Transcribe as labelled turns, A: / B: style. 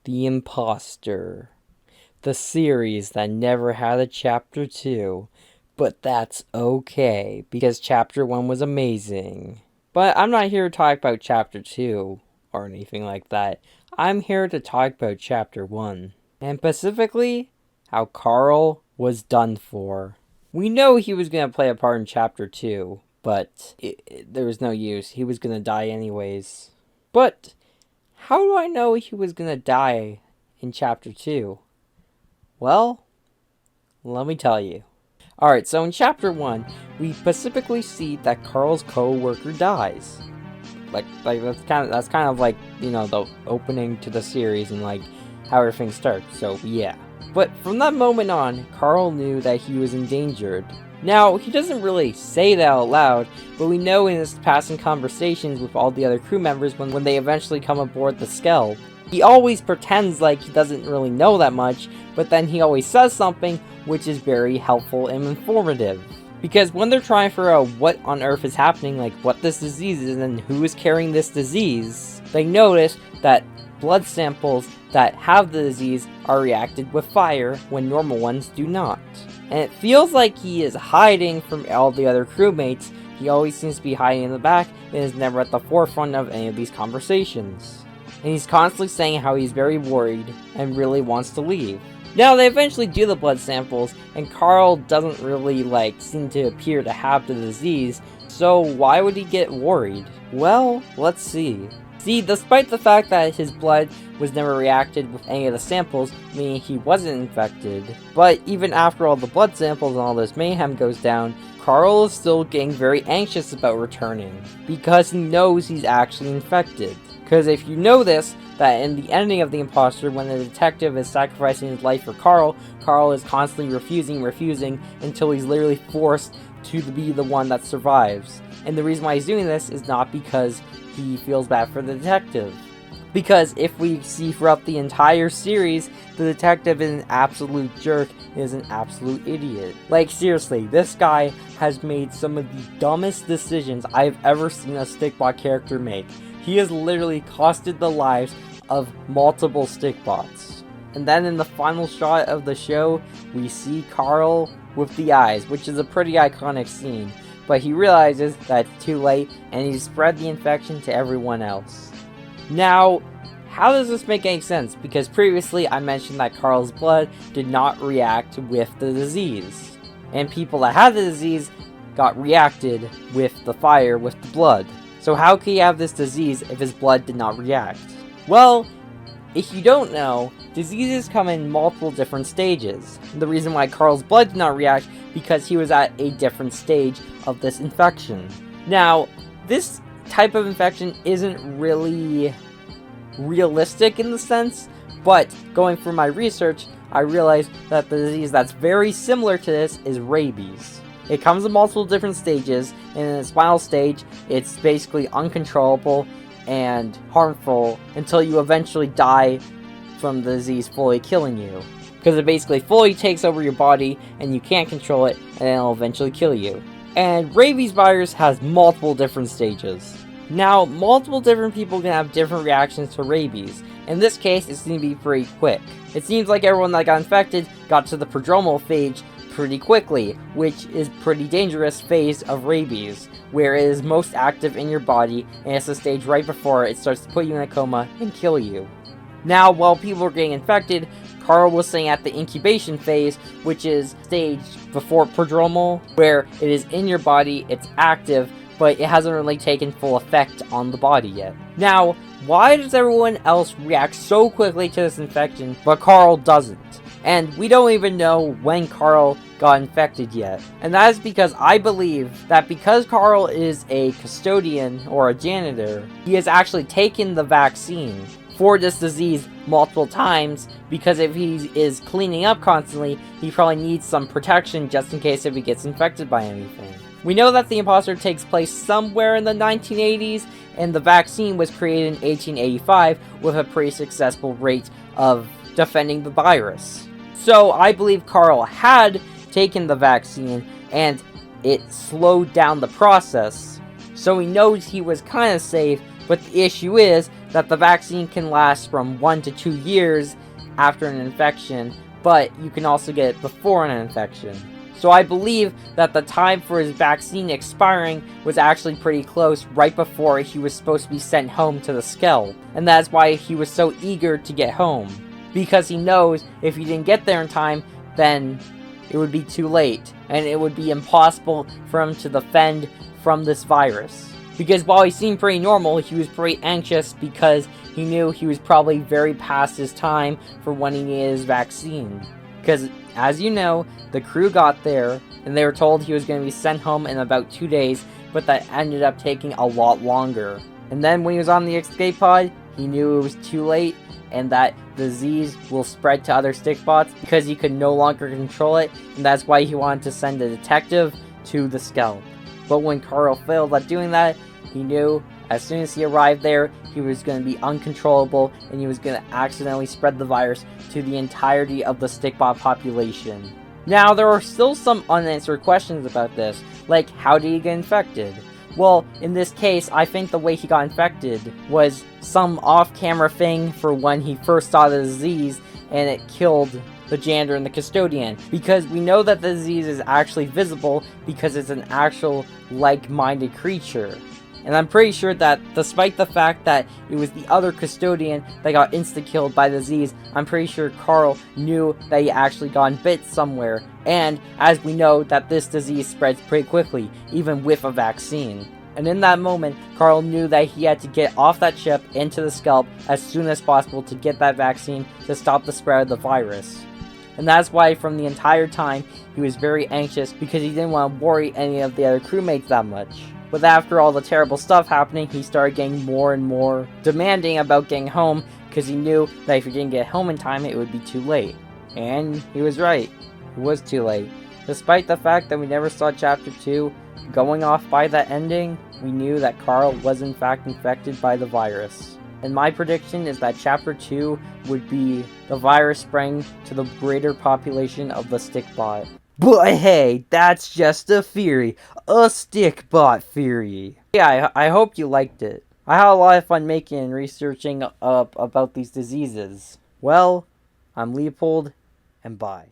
A: The Imposter. The series that never had a chapter 2. But that's okay, because chapter 1 was amazing. But I'm not here to talk about chapter 2 or anything like that. I'm here to talk about chapter 1. And specifically, how Karl was done for. We know he was going to play a part in chapter 2, but there was no use. He was going to die anyways. But how do I know he was going to die in chapter 2? Well, let me tell you. Alright, so in chapter 1, we specifically see that Karl's co-worker dies. Like that's kind of like, the opening to the series and like how everything starts, so yeah. But from that moment on, Karl knew that he was endangered. Now, he doesn't really say that out loud, but we know in his passing conversations with all the other crew members when they eventually come aboard the Skell. He always pretends like he doesn't really know that much, but then he always says something which is very helpful and informative. Because when they're trying to figure out what on earth is happening, like what this disease is and who is carrying this disease, they notice that blood samples that have the disease are reacted with fire when normal ones do not. And it feels like he is hiding from all the other crewmates. He always seems to be hiding in the back and is never at the forefront of any of these conversations. And he's constantly saying how he's very worried and really wants to leave. Now, they eventually do the blood samples, and Karl doesn't really, seem to appear to have the disease, so why would he get worried? Well, let's see. See, despite the fact that his blood was never reacted with any of the samples, meaning he wasn't infected, but even after all the blood samples and all this mayhem goes down, Karl is still getting very anxious about returning, because he knows he's actually infected. Because if you know this, that in the ending of The Imposter, when the detective is sacrificing his life for Karl, Karl is constantly refusing, until he's literally forced to be the one that survives. And the reason why he's doing this is not because he feels bad for the detective. Because if we see throughout the entire series, the detective is an absolute jerk and is an absolute idiot. Like, seriously, this guy has made some of the dumbest decisions I've ever seen a Stikbot character make. He has literally costed the lives of multiple Stikbots. And then in the final shot of the show, we see Karl with the eyes, which is a pretty iconic scene. But he realizes that it's too late, and he's spread the infection to everyone else. Now, how does this make any sense? Because previously I mentioned that Karl's blood did not react with the disease. And people that had the disease got reacted with the fire with the blood. So how could he have this disease if his blood did not react? Well, if you don't know, diseases come in multiple different stages. The reason why Karl's blood did not react because he was at a different stage of this infection. Now, this type of infection isn't really realistic in the sense, but going through my research, I realized that the disease that's very similar to this is rabies. It comes in multiple different stages, and in its final stage, it's basically uncontrollable and harmful until you eventually die from the disease fully killing you. Because it basically fully takes over your body, and you can't control it, and then it'll eventually kill you. And rabies virus has multiple different stages. Now, multiple different people can have different reactions to rabies. In this case, it seems to be pretty quick. It seems like everyone that got infected got to the prodromal phase pretty quickly, which is pretty dangerous phase of rabies, where it is most active in your body, and it's the stage right before it starts to put you in a coma and kill you. Now, while people are getting infected, Karl was saying at the incubation phase, which is stage before prodromal, where it is in your body, it's active, but it hasn't really taken full effect on the body yet. Now, why does everyone else react so quickly to this infection, but Karl doesn't? And we don't even know when Karl got infected yet. And that is because I believe that because Karl is a custodian or a janitor, he has actually taken the vaccine for this disease multiple times, because if he is cleaning up constantly, he probably needs some protection just in case if he gets infected by anything. We know that The Imposter takes place somewhere in the 1980s, and the vaccine was created in 1885 with a pretty successful rate of defending the virus. So I believe Karl had taken the vaccine, and it slowed down the process. So he knows he was kind of safe, but the issue is that the vaccine can last from 1 to 2 years after an infection, but you can also get it before an infection. So I believe that the time for his vaccine expiring was actually pretty close, right before he was supposed to be sent home to the Skell. And that's why he was so eager to get home. Because he knows if he didn't get there in time, then it would be too late. And it would be impossible for him to defend from this virus. Because while he seemed pretty normal, he was pretty anxious because he knew he was probably very past his time for when he needed his vaccine. Because, as you know, the crew got there, and they were told he was going to be sent home in about 2 days, but that ended up taking a lot longer. And then when he was on the escape pod, he knew it was too late, and that the disease will spread to other Stikbots because he could no longer control it, and that's why he wanted to send a detective to the Skell. But when Karl failed at doing that, he knew as soon as he arrived there, he was going to be uncontrollable and he was going to accidentally spread the virus to the entirety of the Stikbot population. Now, there are still some unanswered questions about this, like how did he get infected? Well, in this case, I think the way he got infected was some off-camera thing for when he first saw the disease and it killed the janitor and the custodian, because we know that the disease is actually visible because it's an actual like-minded creature. And I'm pretty sure that despite the fact that it was the other custodian that got insta-killed by the disease, I'm pretty sure Karl knew that he actually got bit somewhere. And as we know that this disease spreads pretty quickly, even with a vaccine. And in that moment, Karl knew that he had to get off that ship into the Scalp as soon as possible to get that vaccine to stop the spread of the virus. And that's why from the entire time, he was very anxious because he didn't want to worry any of the other crewmates that much. But after all the terrible stuff happening, he started getting more and more demanding about getting home because he knew that if he didn't get home in time, it would be too late. And he was right. It was too late. Despite the fact that we never saw Chapter 2, going off by that ending, we knew that Karl was in fact infected by the virus. And my prediction is that Chapter 2 would be the virus spreading to the greater population of the Stikbot. But hey, that's just a theory. A Stikbot theory. Yeah, I hope you liked it. I had a lot of fun making and researching up about these diseases. Well, I'm Leopold, and bye.